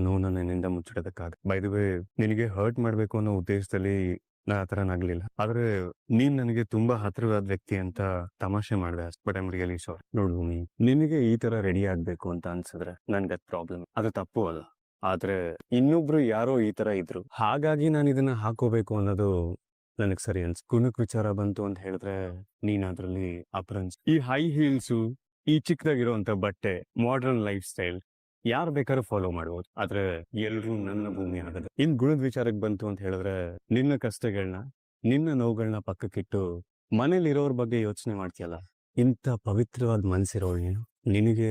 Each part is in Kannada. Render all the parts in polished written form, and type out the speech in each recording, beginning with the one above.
ನೋವನ್ನ ನಿನ್ನಿಂದ ಮುಚ್ಚಿಡೋದಕ್ಕಾಗ. ಬೈ ದ ವೇ, ನಿನಗೆ ಹರ್ಟ್ ಮಾಡ್ಬೇಕು ಅನ್ನೋ ಉದ್ದೇಶದಲ್ಲಿ ನಾ ಆ ಥರ ನಗ್ಲಿಲ್ಲ. ಆದ್ರೆ ನೀನ್ ನನಗೆ ತುಂಬಾ ಹತ್ರವಾದ ವ್ಯಕ್ತಿ ಅಂತ ತಮಾಷೆ ಮಾಡಿದೆ ಅಷ್ಟೇ. But I am really sorry. ನೋಡು ಭೂಮಿ, ನಿನಗೆ ಈ ತರ ರೆಡಿ ಆಗ್ಬೇಕು ಅಂತ ಅನ್ಸಿದ್ರೆ ನನ್ಗೆ ಅದು ಪ್ರಾಬ್ಲಮ್, ಅದು ತಪ್ಪು ಅಲ್ಲ. ಆದ್ರೆ ಇನ್ನೊಬ್ರು ಯಾರೋ ಈ ತರ ಇದ್ರು, ಹಾಗಾಗಿ ನಾನು ಇದನ್ನ ಹಾಕೋಬೇಕು ಅನ್ನೋದು ನನಗ್ ಸರಿ ಅನ್ಸ್. ಗುಣಕ್ ವಿಚಾರ ಬಂತು ಅಂತ ಹೇಳಿದ್ರೆ ನೀನ್ ಅದ್ರಲ್ಲಿ ಅಪ್ರಂಜ್. ಈ ಹೈ ಹೀಲ್ಸು, ಈ ಚಿಕ್ಕದಾಗಿರುವಂತ ಬಟ್ಟೆ, ಮಾಡರ್ನ್ ಲೈಫ್ ಸ್ಟೈಲ್ ಯಾರು ಬೇಕಾದ್ರೂ ಫಾಲೋ ಮಾಡ್ಬೋದು. ಆದ್ರೆ ಎಲ್ರು ನನ್ನ ಭೂಮಿ ಆಗದು. ಇನ್ ಗುಣದ ವಿಚಾರಕ್ಕೆ ಬಂತು ಅಂತ ಹೇಳಿದ್ರೆ ನಿನ್ನ ಕಷ್ಟಗಳನ್ನ, ನಿನ್ನ ನೋವುಗಳನ್ನ ಪಕ್ಕಕ್ಕಿಟ್ಟು ಮನೇಲಿರೋರ್ ಬಗ್ಗೆ ಯೋಚನೆ ಮಾಡ್ತೀಯಲ್ಲ, ಇಂಥ ಪವಿತ್ರವಾದ ಮನ್ಸಿರೋಳು ನೀನು. ನಿನಗೆ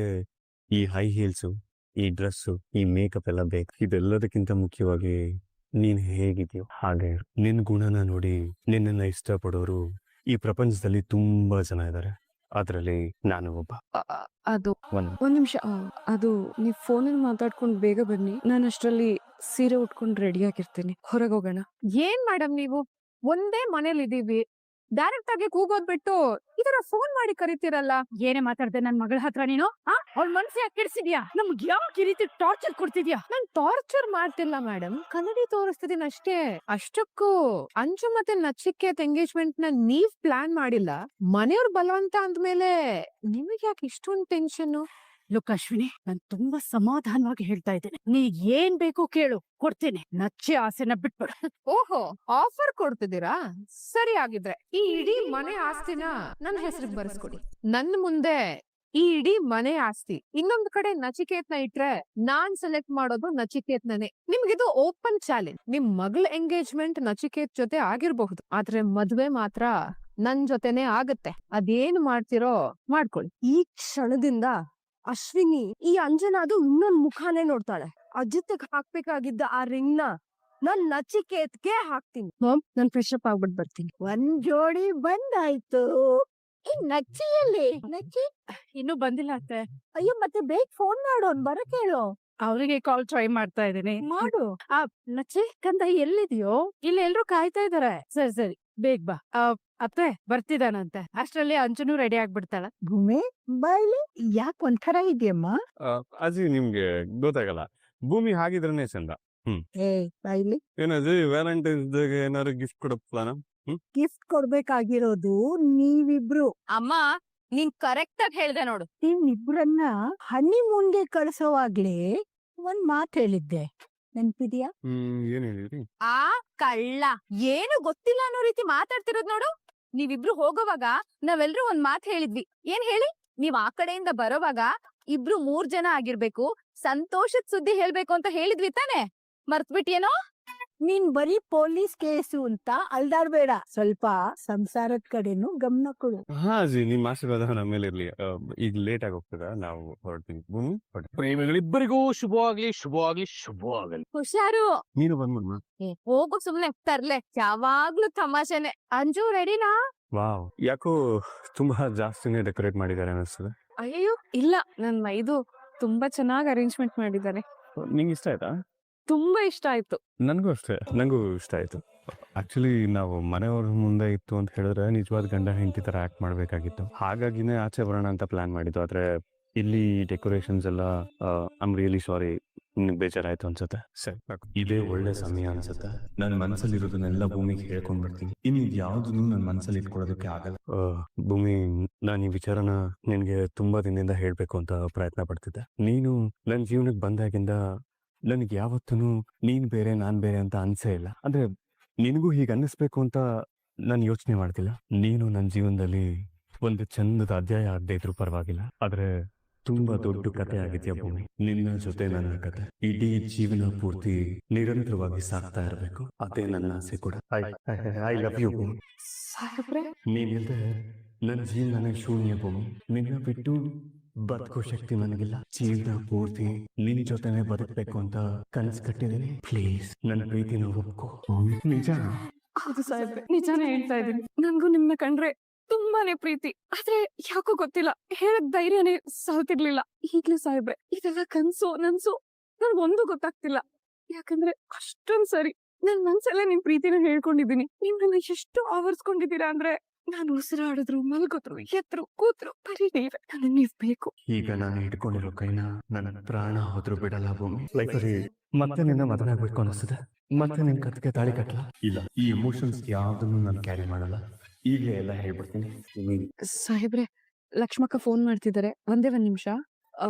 ಈ ಹೈ ಹೀಲ್ಸು, ಈ ಡ್ರೆಸ್ಸು, ಈ ಮೇಕಪ್ ಎಲ್ಲ ಬೇಕು. ಇದೆಲ್ಲದಕ್ಕಿಂತ ಮುಖ್ಯವಾಗಿ ನೀನ್ ಹೇಗಿದ್ಯೋ ಹಾಗೆ ಇರು. ನಿನ್ ಗುಣನ ನೋಡಿ ನಿನ್ನನ್ನ ಇಷ್ಟಪಡೋರು ಈ ಪ್ರಪಂಚದಲ್ಲಿ ತುಂಬಾ ಜನ ಇದ್ದಾರೆ. ಅದ್ರಲ್ಲಿ ನಾನು ಒಬ್ಬ. ಅದು ಒಂದ್ ನಿಮಿಷ. ಅದು ನೀವ್ ಫೋನಲ್ಲಿ ಮಾತಾಡ್ಕೊಂಡು ಬೇಗ ಬನ್ನಿ, ನಾನು ಅಷ್ಟ್ರಲ್ಲಿ ಸೀರೆ ಉಟ್ಕೊಂಡು ರೆಡಿ ಆಗಿರ್ತೀನಿ. ಹೊರಗೆ ಹೋಗೋಣ. ಏನ್ ಮೇಡಮ್ ನೀವು ಒಂದೇ ಮನೇಲಿ ಇದೀವಿ, ಡೈರೆಕ್ಟ್ ಆಗಿ ಕೂಗೋದ್ ಬಿಟ್ಟು ಈ ತರ ಫೋನ್ ಮಾಡಿ ಕರಿತೀರಲ್ಲ. ಏನೇ ಮಾತಾಡ್ದೆ ನನ್ ಮಗಳ ಹತ್ರ ನೀನು? ಅವ್ಳ ಮನ್ಸು ಯಾಕೆ ಕೆಡ್ಸಿದ್ಯಾ? ನಮ್ಗೆ ಯಾಕೆ ಈ ರೀತಿ ಟಾರ್ಚರ್ ಕೊಡ್ತಿದ್ಯಾ? ನಾನ್ ಟಾರ್ಚರ್ ಮಾಡ್ತಿಲ್ಲ ಮೇಡಮ್, ಕನ್ನಡಿ ತೋರಿಸ್ತಿದೀನಿ ಅಷ್ಟೇ. ಅಷ್ಟಕ್ಕೂ ಅಂಜು ಮತ್ತೆ ನಚಿಕೇತ್ ಎಂಗೇಜ್ಮೆಂಟ್ ನ ನೀವ್ ಪ್ಲಾನ್ ಮಾಡಿಲ್ಲ, ಮನೆಯವ್ರ ಬಲವಂತ ಅಂದ್ಮೇಲೆ ನಿಮಗೆ ಯಾಕೆ ಇಷ್ಟೊಂದು ಟೆನ್ಷನ್? ಲುಕ್ ಅಶ್ವಿನಿ, ನಾನ್ ತುಂಬಾ ಸಮಾಧಾನವಾಗಿ ಹೇಳ್ತಾ ಇದ್ದೇನೆ. ನೀಗ್ ಏನ್ ಬೇಕು ಕೇಳು, ಕೊಡ್ತೀನಿ. ನಚ್ಚೆ ಆಸೆನ ಬಿಟ್ಬಿಡು. ಓಹೋ, ಆಫರ್ ಕೊಡ್ತಿದ್ದೀರಾ? ಸರಿ, ಆಗಿದ್ರೆ ಈ ಇಡೀ ಮನೆ ಆಸ್ತಿನ ನನ್ನ ಹೆಸರಿಗೆ ಬರೆಸ್ಕೊಡಿ. ನನ್ನ ಮುಂದೆ ಈ ಇಡೀ ಮನೆ ಆಸ್ತಿ ಇನ್ನೊಂದು ಕಡೆ ನಚಿಕೇತ್ನ ಇಟ್ರೆ ನಾನ್ ಸೆಲೆಕ್ಟ್ ಮಾಡೋದು ನಚಿಕೇತ್ನೇ. ನಿಮ್ಗಿದು ಓಪನ್ ಚಾಲೆಂಜ್. ನಿಮ್ ಮಗಳ ಎಂಗೇಜ್ಮೆಂಟ್ ನಚಿಕೇತ್ ಜೊತೆ ಆಗಿರ್ಬಹುದು, ಆದ್ರೆ ಮದ್ವೆ ಮಾತ್ರ ನನ್ ಜೊತೆನೆ ಆಗತ್ತೆ. ಅದೇನ್ ಮಾಡ್ತಿರೋ ಮಾಡ್ಕೊಳ್ಳಿ. ಈ ಕ್ಷಣದಿಂದ ಅಶ್ವಿನಿ ಈ ಅಂಜನಾದು ಇನ್ನೊಂದ್ ಮುಖಾನೇ ನೋಡ್ತಾಳೆ. ಅಜಿತ್ಗೆ ಹಾಕ್ಬೇಕಾಗಿದ್ದ ಆ ರಿಂಗ್ ನ ನಾನ್ ನಚಿಕೇತ್ಗೆ ಹಾಕ್ತೀನಿ. ನಾನ್ ಫ್ರೆಶ್ ಅಪ್ ಆಗ್ಬಿಟ್ಟು ಬರ್ತೀನಿ. ಒಂದ್ ಜೋಡಿ ಬಂದಾಯ್ತು. ಈ ನಚ್ಚಿಯಲ್ಲಿ ನಚ್ಚಿ ಇನ್ನೂ ಬಂದಿಲ್ಲ ಅತ್ತೆ. ಅಯ್ಯೋ, ಮತ್ತೆ ಬೇಗ ಫೋನ್ ಮಾಡೋನ್ ಬರಕ್ ಹೇಳು. ಅವ್ರಿಗೆ ಕಾಲ್ ಟ್ರೈ ಮಾಡ್ತಾ ಇದೀನಿ. ಮಾಡು. ನಚ್ಚಿ ಕಂದ ಎಲ್ಲಿದ್ಯೋ? ಇಲ್ಲಿ ಎಲ್ರು ಕಾಯ್ತಾ ಇದಾರೆ. ಸರಿ ಸರಿ, ಬೇಗ ಬಾ. ಅತ್ತೆ ಬರ್ತಿದಾನಂತೆ, ಅಷ್ಟ್ರಲ್ಲಿ ಅಂಜುನು ರೆಡಿ ಆಗ್ಬಿಡ್ತಾಳ. ಭೂಮಿ ಬಾಯ್ಲಿ, ಯಾಕೆ ಒಂಥರ ಇದೆಯಮ್ಮ? ಅಜಿ, ನಿಮ್ಗೆ ಗೊತ್ತಾಗಲ್ಲ, ಭೂಮಿ ಹಾಗಿದ್ರನೇ ಚಂದ. ಏ ಬಾಯ್ಲಿ, ಏನಜಿ, ವ್ಯಾಲೆಂಟೈನ್ಸ್ ಡೇಗೆ ಏನಾದ್ರು ಗಿಫ್ಟ್ ಕೊಡೋ ಪ್ಲಾನ? ಗಿಫ್ಟ್ ಕೊಡ್ಬೇಕಾಗಿರೋದು ನೀವಿಬ್ರು. ಅಮ್ಮ, ನೀನ್ ಕರೆಕ್ಟ್ ಆಗಿ ಹೇಳ್ದೆ ನೋಡು. ನಿಮ್ಮಿಬ್ರನ್ನ ಹನಿಮೂನ್ಗೆ ಕಳ್ಸೋವಾಗ್ಲೇ ಒಂದ್ ಮಾತ್ ಹೇಳಿದ್ದೆ, ನೆನ್ಪಿದ್ಯಾ? ಏನ್ ಹೇಳಿದ್ರಿ? ಆ ಕಳ್ಳ, ಏನು ಗೊತ್ತಿಲ್ಲ ಅನ್ನೋ ರೀತಿ ಮಾತಾಡ್ತಿರೋದ್ ನೋಡು. ನೀವಿಬ್ರು ಹೋಗೋವಾಗ ನಾವೆಲ್ರೂ ಒಂದ್ ಮಾತ್ ಹೇಳಿದ್ವಿ. ಏನ್ ಹೇಳಿ? ನೀವ್ ಆ ಕಡೆಯಿಂದ ಬರೋವಾಗ ಇಬ್ರು 3 ಜನ ಆಗಿರ್ಬೇಕು, ಸಂತೋಷದ ಸುದ್ದಿ ಹೇಳ್ಬೇಕು ಅಂತ ಹೇಳಿದ್ವಿ ತಾನೆ? ಮರ್ತ್ಬಿಟ್ಯೇನೋ? ನೀನ್ ಬರೀ ಪೊಲೀಸ್ ಕೇಸು ಅಂತ ಅಲ್ದಾಡ್ಬೇಡ, ಸ್ವಲ್ಪ ಸಂಸಾರದ ಕಡೆನೂ ಗಮನ ಕೊಡು. ಹಾ ಅಜಿ, ನಿಮ್ ಆಶೀರ್ವಾದ ನಮ್ಮ ಮೇಲೆ ಇರ್ಲಿ. ಈಗ ಲೇಟ್ ಆಗಿ ಹೋಗ್ತದ, ನಾವು ಹೊರಡ್ತೀವಿ. ಭೂಮಿ, ಪ್ರೇಮಿಗಳಿಬ್ಬರಿಗೂ ಶುಭವಾಗ್ಲಿ, ಶುಭವಾಗ್ಲಿ, ಶುಭವಾಗಲಿ. ಹುಷಾರು. ನೀನು ಬಂದ್ಬಿಡ್ಮ. ಹೋಗು, ಸುಮ್ನೆ ತರ್ಲೆ. ಯಾವಾಗ್ಲೂ ತಮಾಷೆನೆ. ಅಂಜು ರೆಡಿನಾ? ವಾವ್, ಯಾಕೋ ತುಂಬಾ ಜಾಸ್ತಿನೇ ಡೆಕೋರೇಟ್ ಮಾಡಿದ್ದಾರೆ ಅನಿಸ್ತದೆ. ಅಯ್ಯೋ ಇಲ್ಲ, ನನ್ನ ಇದು ತುಂಬಾ ಚೆನ್ನಾಗಿ ಅರೇಂಜ್ಮೆಂಟ್ ಮಾಡಿದ್ದಾರೆ. ನಿಂಗೆ ಇಷ್ಟ ಆಯ್ತಾ? ತುಂಬಾ ಇಷ್ಟ ಆಯ್ತು. ನನಗೂ ಅಷ್ಟೇ, ನನಗೂ ಇಷ್ಟ ಆಯ್ತು. ಆಕ್ಚುಲಿ ನಾವು ಮನೆಯವ್ರ ಮುಂದೆ ಇತ್ತು ಅಂತ ಹೇಳಿದ್ರೆ ನಿಜವಾದ ಗಂಡ ಹೆಂಡತಿ ತರ ಆಕ್ಟ್ ಮಾಡ್ಬೇಕಾಗಿತ್ತು. ಹಾಗಾಗಿನೇ ಆಚೆ ಬರೋಣ ಅಂತ ಪ್ಲಾನ್ ಮಾಡಿದ್ದು. ಆದ್ರೆ ಇಲ್ಲಿ ಡೆಕೋರೇಷನ್ಸ್ ಎಲ್ಲ, ಐ ಆಮ್ ರಿಯಲಿ ಸಾರಿ, ನಿಮ್ಗೆ ಬೇಜಾರಾಯ್ತು ಅನ್ಸುತ್ತೆ. ಸರಿ, ಇದೇ ಒಳ್ಳೆ ಸಮಯ ಅನ್ಸುತ್ತೆ. ನನ್ನ ಮನಸ್ಸಲ್ಲಿ ಇರೋದನ್ನೆಲ್ಲ ಭೂಮಿಗೆ ಹೇಳ್ಕೊಂಡ್ ಬರ್ತೀನಿ. ಇನ್ನು ಯಾವ್ದನ್ನು ನನ್ನ ಮನಸ್ಸಲ್ಲಿ ಇಟ್ಕೊಳ್ಳೋದಕ್ಕೆ ಆಗಲ್ಲ. ಭೂಮಿ, ನಾನು ಈ ವಿಚಾರನ ನಿನ್ಗೆ ತುಂಬಾ ದಿನದಿಂದ ಹೇಳ್ಬೇಕು ಅಂತ ಪ್ರಯತ್ನ ಪಡ್ತಿದ್ದೆ. ನೀನು ನನ್ನ ಜೀವನಕ್ಕೆ ಬಂದಾಗಿಂದ ನನಗೆ ಯಾವತ್ತೂ ನೀನ್ ಬೇರೆ ನಾನ್ ಬೇರೆ ಅಂತ ಅನ್ಸೇ ಇಲ್ಲ. ಅಂದ್ರೆ ನಿನಗೂ ಹೀಗೆ ಅನ್ನಿಸ್ಬೇಕು ಅಂತ ನಾನು ಯೋಚನೆ ಮಾಡ್ತಿಲ್ಲ. ನೀನು ನನ್ನ ಜೀವನದಲ್ಲಿ ಒಂದು ಚಂದದ ಅಧ್ಯಾಯ ಆಗದೆ ಇದ್ರೂ ಪರವಾಗಿಲ್ಲ, ಆದ್ರೆ ತುಂಬಾ ದೊಡ್ಡ ಕತೆ ಆಗಿದ್ಯಾ ಭೂಮಿ. ನಿನ್ನ ಜೊತೆ ನನ್ನ ಕತೆ ಇಡೀ ಜೀವನ ಪೂರ್ತಿ ನಿರಂತರವಾಗಿ ಸಾಕ್ತಾ ಇರಬೇಕು, ಅದೇ ನನ್ನ ಆಸೆ ಕೂಡ. ಐ ಲವ್ ಯು ಭೂಮಿ. ಸಾಕಪ್ರೆ, ನೀನಿಲ್ದೆ ನನ್ನ ಜೀವನನೇ ಶೂನ್ಯ ಭೂಮಿ. ನಿನ್ನ ಬಿಟ್ಟು ಬದುಕೋ ಶಕ್ತಿ ನನಗಿಲ್ಲ. ಜೀವನ ಪೂರ್ತಿ ನಿನ್ ಜೊತೆನೆ ಬದುಕಬೇಕು ಅಂತ ಕನಸು ಕಟ್ಟಿದ್ದೀನಿ. ಪ್ಲೀಸ್ ನನ್ನ ಪ್ರೀತಿನ ಒಪ್ಕೋ. ನಿಜ? ಹೌದು ಸಾಹೇಬ್ರೆ, ನಿಜಾನೇ ಹೇಳ್ತಾ ಇದೀನಿ. ನನ್ಗೂ ನಿಮ್ನ ಕಂಡ್ರೆ ತುಂಬಾನೇ ಪ್ರೀತಿ, ಆದ್ರೆ ಯಾಕೋ ಗೊತ್ತಿಲ್ಲ, ಹೇಳಕ್ ಧೈರ್ಯನೇ ಸಾಲ್ತಿರ್ಲಿಲ್ಲ. ಈಗ್ಲೂ ಸಾಹೇಬ್ರೆ, ಇದೆಲ್ಲ ಕನ್ಸು ನನ್ಸು ನನ್ಗೊಂದು ಗೊತ್ತಾಗ್ತಿಲ್ಲ. ಯಾಕಂದ್ರೆ ಅಷ್ಟೊಂದ್ ಸರಿ ನನ್ ಮನ್ಸಲ್ಲೇ ನಿಮ್ ಪ್ರೀತಿನ ಹೇಳ್ಕೊಂಡಿದೀನಿ. ನೀವ್ ನನ್ನ ಎಷ್ಟು ಆವರ್ಸ್ಕೊಂಡಿದೀರಾ ಅಂದ್ರೆ ನಾನು ಉಸಿರಾಡಿದ್ರು ಮಲ್ಗೋದ್ರು ಎದ್ರು ಕೂತ್ರು ಬರೀ ನೀವೇ ನನಗೆ ನೀವ್ ಬೇಕು. ಈಗ ನಾನು ಹಿಡ್ಕೊಂಡಿರೋ ಕೈನ ನನ್ನ ಪ್ರಾಣ ಹೋದ್ರು ಬಿಡಲ್ಲ ಭೂಮಿ. ಲೈಫಲ್ಲಿ ಮತ್ತೆ ನಿನ್ನ ಮದುವೆ ಆಗ್ಬೇಕು ಅನಿಸ್ತದೆ, ಮತ್ತೆ ನಿನ್ ಕತ್ಗೆ ತಾಳಿ ಕಟ್ಟಲ್ಲ. ಇಲ್ಲ, ಈ ಎಮೋಷನ್ಸ್ ಯಾವ್ದನ್ನು ನಾನು ಕ್ಯಾರಿ ಮಾಡಲ್ಲ. ಈಗಲೇ ಎಲ್ಲ ಹೇಳ್ಬಿಡ್ತೀನಿ. ಭೂಮಿ, ಸಾಹೇಬ್ರೆ, ಲಕ್ಷ್ಮಕ್ಕ ಫೋನ್ ಮಾಡ್ತಿದ್ದಾರೆ, ಒಂದ್ ನಿಮಿಷ.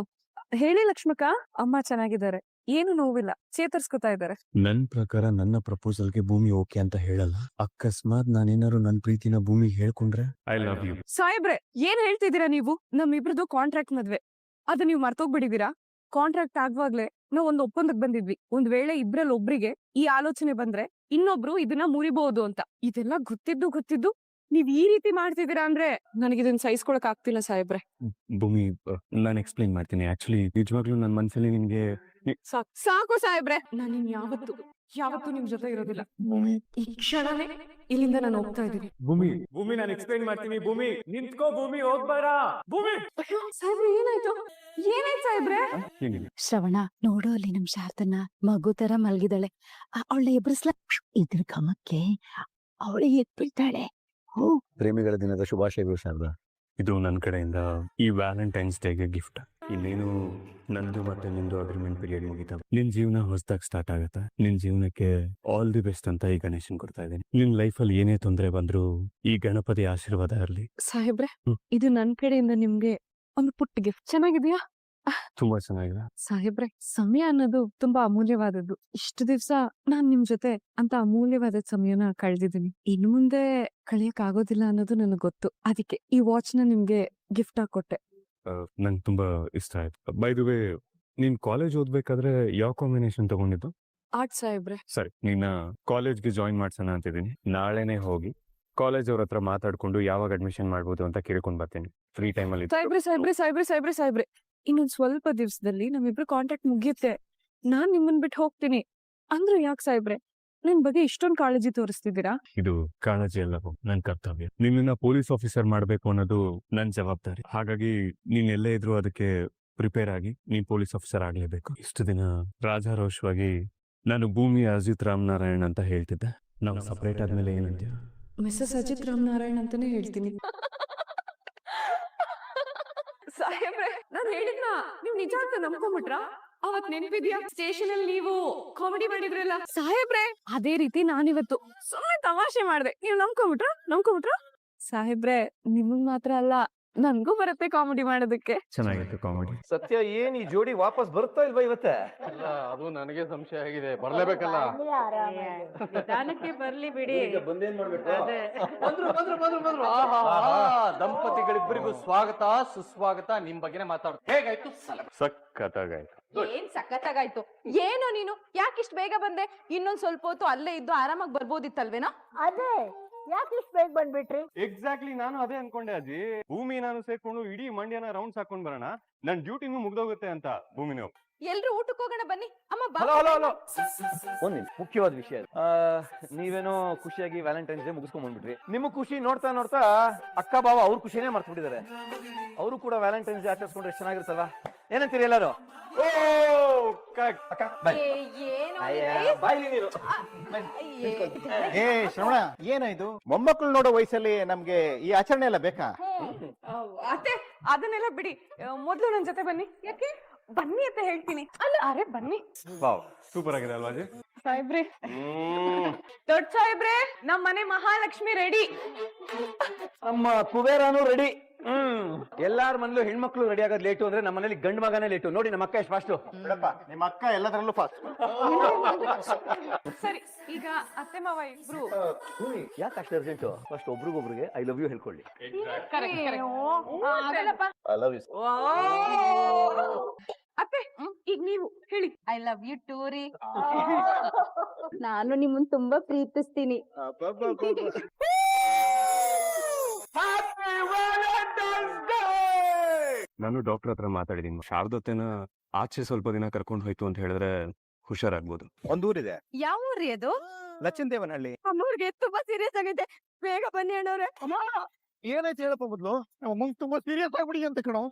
ಹೇಳಿ ಲಕ್ಷ್ಮಕ್ಕ. ಅಮ್ಮ ಚೆನ್ನಾಗಿದ್ದಾರೆ, ಏನು ನೋವಿಲ್ಲ, ಚೇತರಿಸ್ಕೊತಾ ಇದ್ದಾರೆ. ನನ್ ಪ್ರಕಾರ ನನ್ನ ಪ್ರಪೋಸಲ್ಗೆ ಭೂಮಿ ಓಕೆ ಅಂತ ಹೇಳಲ್ಲ. ಅಕಸ್ಮಾತ್ ನಾನೇನಾದ್ರು ನನ್ ಪ್ರೀತಿನ ಭೂಮಿ ಹೇಳ್ಕೊಂಡ್ರೆ ಐ ಲವ್ ಯು. ಸಾಹೇಬ್ರೆ, ಏನ್ ಹೇಳ್ತಿದ್ದೀರಾ ನೀವು? ನಮ್ಮಿಬ್ರದ್ದು ಕಾಂಟ್ರಾಕ್ಟ್ ಮದ್ವೆ, ಅದು ನೀವು ಮರ್ತೋಗ್ಬಿಡಿದೀರಾ? ಕಾಂಟ್ರಾಕ್ಟ್ ಆಗುವಾಗ್ಲೇ ನಾವ್ ಒಂದ್ ಒಪ್ಪಂದಕ್ ಬಂದಿದ್ವಿ. ಒಂದ್ ವೇಳೆ ಇಬ್ರಲ್ಲಿ ಒಬ್ರಿಗೆ ಈ ಆಲೋಚನೆ ಬಂದ್ರೆ ಇನ್ನೊಬ್ರು ಇದನ್ನ ಮುರಿಬಹುದು ಅಂತ. ಇದೆಲ್ಲ ಗೊತ್ತಿದ್ದು ನೀವ್ ಈ ರೀತಿ ಮಾಡ್ತಿದ್ದೀರಾ ಅಂದ್ರೆ ನನಗಿದನ್ನ ಸಹಿಸ್ಕೊಳಕ್ ಆಗ್ತಿಲ್ಲ ಸಾಹೇಬ್ರೆ. ಭೂಮಿ, ನಾನು ಎಕ್ಸ್ಪ್ಲೈನ್ ಮಾಡ್ತೀನಿ. ಆಕ್ಚುಲಿ ನಿಜವಾಗ್ಲೂ ನನ್ನ ಮನ್ಸಲ್ಲಿ ನಿನ್ಗೆ ಸಾಕು ಸಾಹೇಬ್ರೆ, ನಾನು ಯಾವತ್ತೂ ನಿಮ್ ಜೊತೆ ಇರೋದಿಲ್ಲ. ಈ ಕ್ಷಣನೇ ಇಲ್ಲಿಂದ ನಾನು ಹೋಗ್ತಾ ಇದ್ದೀನಿ. ಭೂಮಿ ನಾನು ಎಕ್ಸ್ಪ್ಲೈನ್ ಮಾಡ್ತೀನಿ. ಭೂಮಿ ನಿಂತ್ಕೋ, ಭೂಮಿ ಹೋಗ್ಬೇಡ. ಭೂಮಿ, ಸಾಹೇಬ್ರೆ ಏನಾಯ್ತು ಸಾಹೇಬ್ರೆ? ಏನಿಲ್ಲ. ಶ್ರವಣ, ನೋಡು ಅಲ್ಲಿ ನಮ್ ಶಾರದನ್ನ ಮಗು ತರ ಮಲ್ಗಿದಾಳೆ. ಅವಳ ಎಬ್ರಿಸ್ಲ ಇದ್ರ ಗಮಕ್ಕೆ ಅವಳು ಎದ್ಬಿಡ್ತಾಳೆ. ಪ್ರೇಮಿಗಳ ದಿನದ ಶುಭಾಶಯಗಳು ಶಾರದಾ. ಇದು ನನ್ನ ಕಡೆಯಿಂದ ಈ ವ್ಯಾಲೆಂಟೈನ್ಸ್ ಡೇಗೆ ಗಿಫ್ಟ್. ಇನ್ನೇನು ನಂದು ಮತ್ತೆ ನಿಂದು ಅಗ್ರಿಮೆಂಟ್ ಪೀರಿಯಡ್ ಮುಗಿತಾ, ನಿನ್ ಜೀವನ ಹೊಸದಾಗಿ ಸ್ಟಾರ್ಟ್ ಆಗುತ್ತೆ. ನಿನ್ ಜೀವನಕ್ಕೆ ಆಲ್ ದಿ ಬೆಸ್ಟ್ ಅಂತ ಈ ಗಣೇಶನ್ ಕೊಡ್ತಾ ಇದ್ದೀನಿ. ನಿನ್ ಲೈಫಲ್ಲಿ ಏನೇ ತೊಂದರೆ ಬಂದ್ರು ಈ ಗಣಪತಿ ಆಶೀರ್ವಾದ ಇರಲಿ. ಸಾಹೇಬ್ರೆ, ಇದು ನನ್ ಕಡೆಯಿಂದ ನಿಮ್ಗೆ ಒಂದು ಪುಟ್ಟ ಗಿಫ್ಟ್. ಚೆನ್ನಾಗಿದ್ಯಾ? ತುಂಬಾ ಚೆನ್ನಾಗಿದೆ. ಸಾಹೇಬ್ರೆ, ಸಮಯ ಅನ್ನೋದು ತುಂಬಾ ಅಮೂಲ್ಯವಾದದ್ದು. ಇಷ್ಟು ದಿವ್ಸ ನಾನ್ ನಿಮ್ ಜೊತೆ ಅಂತ ಅಮೂಲ್ಯವಾದ ಸಮಯನ ಕಳೆದಿದ್ದೀನಿ. ಇನ್ನು ಮುಂದೆ ಕಳಿಯಕ್ ಆಗೋದಿಲ್ಲ ಅನ್ನೋದು ನನಗ್ ಗೊತ್ತು. ಅದಕ್ಕೆ ಈ ವಾಚ್ ನ ನಿಮ್ಗೆ ಗಿಫ್ಟ್ ಆಗಿ ಕೊಟ್ಟೆ. ನಂಗೆ ತುಂಬಾ ಇಷ್ಟ ಆಯ್ತು. ಬೈ ದ ವೇ, ನೀನ್ ಕಾಲೇಜ್ ಓದ್ಬೇಕಾದ್ರೆ ಯಾವ ಕಾಂಬಿನೇಷನ್ ತಗೊಂಡಿದ್ದು? ಆರ್ಟ್ ಸಾಹೇಬ್ರೆ. ಸರಿ, ನಿನ್ನ ಕಾಲೇಜ್ಗೆ ಜಾಯಿನ್ ಮಾಡ್ಸೋಣ ಅಂತಿದ್ದೀನಿ. ನಾಳೆನೆ ಹೋಗಿ ಕಾಲೇಜ್ ಅವ್ರ ಹತ್ರ ಮಾತಾಡ್ಕೊಂಡು ಯಾವಾಗ ಅಡ್ಮಿಷನ್ ಮಾಡ್ಬೋದು ಅಂತ ಕೇಳ್ಕೊಂಡ್ ಬರ್ತೀನಿ ಫ್ರೀ ಟೈಮಲ್ಲಿ. ಸಾಹೇಬ್ರೆ, ಇನ್ನೊಂದ್ ಸ್ವಲ್ಪ ದಿವ್ಸದಲ್ಲಿ ನಮ್ಮಿಬ್ರು ಕಾಂಟ್ಯಾಕ್ಟ್ ಮುಗಿಯುತ್ತೆ. ನಾನ್ ನಿಮ್ಮನ್ ಬಿಟ್ಟು ಹೋಗ್ತೀನಿ ಅಂದ್ರೆ ಯಾಕೆ ಸಾಹೇಬ್ರೆ ನಿನ್ ಬಗ್ಗೆ ಇಷ್ಟೊಂದ್ ಕಾಳಜಿ ತೋರಿಸ್ತಿದ್ದೀರಾ? ಇದು ಕಾಳಜಿ ಅಲ್ಲ, ನನ್ ಕರ್ತವ್ಯ. ನಿನ್ನ ಪೊಲೀಸ್ ಆಫೀಸರ್ ಮಾಡ್ಬೇಕು ಅನ್ನೋದು ನನ್ ಜವಾಬ್ದಾರಿ. ಹಾಗಾಗಿ ನೀನ್ ಎಲ್ಲೇ ಇದ್ರು ಅದಕ್ಕೆ ಪ್ರಿಪೇರ್ ಆಗಿ ನೀನ್ ಪೊಲೀಸ್ ಆಫೀಸರ್ ಆಗ್ಲೇಬೇಕು. ಇಷ್ಟು ದಿನ ರಾಜಾರೋಷವಾಗಿ ನಾನು ಭೂಮಿ ಅಜಿತ್ ರಾಮನಾರಾಯಣ್ ಅಂತ ಹೇಳ್ತಿದ್ದೆ. ನಾವು ಸಪರೇಟ್ ಆದ್ಮೇಲೆ ಏನಂತೀಯ? ಮಿಸಸ್ ಅಜಿತ್ ರಾಮನಾರಾಯಣ್ ಅಂತಾನೆ ಹೇಳ್ತೀನಿ. ಸಾಹೇಬ್ರೆ, ನಾನ್ ಹೇಳಿದ್ನ ನೀವ್ ನಿಜ ಅಂತ ನಂಬ್ಕೊಂಬಿಟ್ರಾ? ಅವತ್ ನೆನ್ಪಿದ್ಯಾ ಸ್ಟೇಷನ್ ಅಲ್ಲಿ ನೀವು ಕಾಮಿಡಿ ಮಾಡಿದ್ರಲ್ಲ ಸಾಹೇಬ್ರೆ? ಅದೇ ರೀತಿ ನಾನಿವತ್ತು ಸುಮ್ಮನೆ ತಮಾಷೆ ಮಾಡ್ದೆ, ನೀವ್ ನಂಬ್ಕೊಂಬಿಟ್ರಾ? ಸಾಹೇಬ್ರೆ, ನಿಮಗ್ ಮಾತ್ರ ಅಲ್ಲ, ನನ್ಗೂ ಬರುತ್ತೆ ಕಾಮಿಡಿ ಮಾಡೋದಕ್ಕೆ. ಚೆನ್ನಾಗಿತ್ತು ಕಾಮಿಡಿ. ಸತ್ಯ, ಏನ್ ಈ ಜೋಡಿ ವಾಪಸ್ ಬರುತ್ತಾ ಇಲ್ವಾ ಇವತ್ತೆ? ಅಲ್ಲ, ಅದು ನನಗೆ ಸಂಶಯ ಆಗಿದೆ. ಬರ್ಲೇಬೇಕಲ್ಲ. ನಿಧಾನಕ್ಕೆ ಬರ್ಲಿ ಬಿಡಿ. ಬಂದೇನ್ ಮಾಡ್ಬೇಕು? ಬಂದ್ರು. ದಂಪತಿಗಳಿಬ್ಬರಿಗೂ ಸ್ವಾಗತ ಸುಸ್ವಾಗತ. ನಿಮ್ ಬಗ್ಗೆನೇ ಮಾತಾಡ್ತು. ಹೇಗಾಯ್ತು? ಸಖತ್ತಾಗಾಯ್ತು. ಏನ್ ಸಖತ್ತಾಗಾಯ್ತು. ಏನೋ ನೀನು ಯಾಕಿಷ್ಟು ಬೇಗ ಬಂದೆ? ಇನ್ನೊಂದ್ ಸ್ವಲ್ಪ ಹೊತ್ತು ಅಲ್ಲೇ ಇದ್ದು ಆರಾಮಾಗಿ ಬರ್ಬೋದಿತ್ತಲ್ವೇನಾ? ಅದೇ ಯಾಕೆ ಇಷ್ಟು ಬೇಗ ಬಂದ್ಬಿಟ್ರಿ? ಎಕ್ಸಾಕ್ಟ್ಲಿ, ನಾನು ಅದೇ ಅನ್ಕೊಂಡೆ ಅಜ್ಜಿ. ಭೂಮಿ ನಾನು ಸೇರ್ಕೊಂಡು ಇಡೀ ಮಂಡ್ಯನ ರೌಂಡ್ಸ್ ಹಾಕೊಂಡ್ ಬರೋಣ, ನನ್ ಡ್ಯೂಟಿನೂ ಮುಗ್ದೋಗುತ್ತೆ ಅಂತ. ಭೂಮಿನೂ ಎಲ್ರು ಊಟಕ್ಕೆ ಹೋಗೋಣ ಬನ್ನಿ. ಅಮ್ಮ ಬಾ. ಹಲೋ. ಒಂದ್ ಮುಖ್ಯವಾದ ವಿಷಯ. ನೀವೇನೋ ಖುಷಿಯಾಗಿ ವ್ಯಾಲೆಂಟೈನ್ಸ್ ಡೇ ಮುಗಿಸ್ಕೊಂಡ್ ಬಂದ್ಬಿಟ್ರಿ. ನಿಮ್ಮ ಖುಷಿ ನೋಡ್ತಾ ಅಕ್ಕ ಬಾವ ಅವ್ರ ಖುಷಿನೇ ಮರ್ತ್ಬಿಟ್ಟಿದ್ದಾರೆ. ಅವರು ಕೂಡ ವ್ಯಾಲೆಂಟೈನ್ಸ್ ಡೇ ಆಚರಿಸ್ಕೊಂಡ್ರೆ ಎಷ್ಟು ಚೆನ್ನಾಗಿರುತ್ತಲ್ವಾ? ಏನಂತೀರಿ ಎಲ್ಲಾರು? ಏ ಶ್ರವಣ, ಏನಾಯ್ತು? ಮೊಮ್ಮಕ್ಕಳು ನೋಡೋ ವಯಸ್ಸಲ್ಲಿ ನಮ್ಗೆ ಈ ಆಚರಣೆ ಎಲ್ಲ ಬೇಕಾ? ಅತ್ತೆ, ಅದನ್ನೆಲ್ಲ ಬಿಡಿ. ಮೊದ್ಲು ನನ್ ಜೊತೆ ಬನ್ನಿ. ಯಾಕೆ? ಬನ್ನಿ ಅಂತ ಹೇಳ್ತೀನಿ. ಅರೆ ಬನ್ನಿ. ಸೂಪರ್ ಆಗಿದೆ ಅಲ್ವಾ ಅಜ್ಜಿ? ಸಾಹೇಬ್ರೆ, ದೊಡ್ಡ ಸಾಹೇಬ್ರೆ, ನಮ್ ಮನೆ ಮಹಾಲಕ್ಷ್ಮಿ ರೆಡಿ. ನಮ್ಮ ಕುಬೇರಾನು ರೆಡಿ. ಎಲ್ಲಾರ ಮನೇಲೂ ಹೆಣ್ಮಕ್ಳು ರೆಡಿ ಆಗೋದ್ ಲೇಟು ಅಂದ್ರೆ ನಮ್ಮ ಮನೇಲಿ ಗಂಡ್ ಮಗನೇ ಲೇಟು. ನೋಡಿ ನಮ್ಮ ಅಕ್ಕ ಎಷ್ಟು ಫಾಸ್ಟು. ನಿಮ್ಮ ಅಕ್ಕ ಎಲ್ಲದರಲ್ಲೂ ಫಾಸ್ಟ್. ಸರಿ, ಈಗ ಅತ್ತೆ ಮಾವ ಇಬ್ರು ಯಾಕೆ ಅಷ್ಟು ಅರ್ಜೆಂಟು? ಫಸ್ಟ್ ಒಬ್ರಿಗೊಬ್ರಿಗೆ ಐ ಲವ್ ಯು ಹೇಳ್ಕೊಳ್ಳಿ. ಅತ್ತೆ, ಈಗ ನೀವು ಹೇಳಿ. ಐ ಲವ್ ಯು ಟೂ ರೀ. ನಾನು ನಿಮ್ಮನ್ ತುಂಬಾ ಪ್ರೀತಿಸ್ತೀನಿ. ನಾನು ಡಾಕ್ಟರ್ ಹತ್ರ ಮಾತಾಡಿದೀನಿ. ಶಾರದತ್ತೆನ ಆಚೆ ಸ್ವಲ್ಪ ದಿನ ಕರ್ಕೊಂಡು ಹೋಯ್ತು ಅಂತ ಹೇಳಿದ್ರೆ ಹುಷಾರಾಗ್ಬೋದು. ಒಂದೂರಿದೆ. ಯಾವ ಊರಿ ಅದು? ಲಚ್ಚನದೇವನಹಳ್ಳಿ. ಅಮ್ಮವ್ರಿಗೆ ತುಂಬಾ ಸೀರಿಯಸ್ ಆಗೈತೆ, ಬೇಗ ಬನ್ನಿ ಅಣ್ಣವ್ರೆ. ಏನಾಯ್ತು ಹೇಳಪ್ಪ ಮೊದ್ಲು? ನಮ್ಮ ಅಮ್ಮಂಗ್ ತುಂಬಾ ಸೀರಿಯಸ್ ಆಗ್ಬಿಡಿ ಅಂತ ಕಣೋ.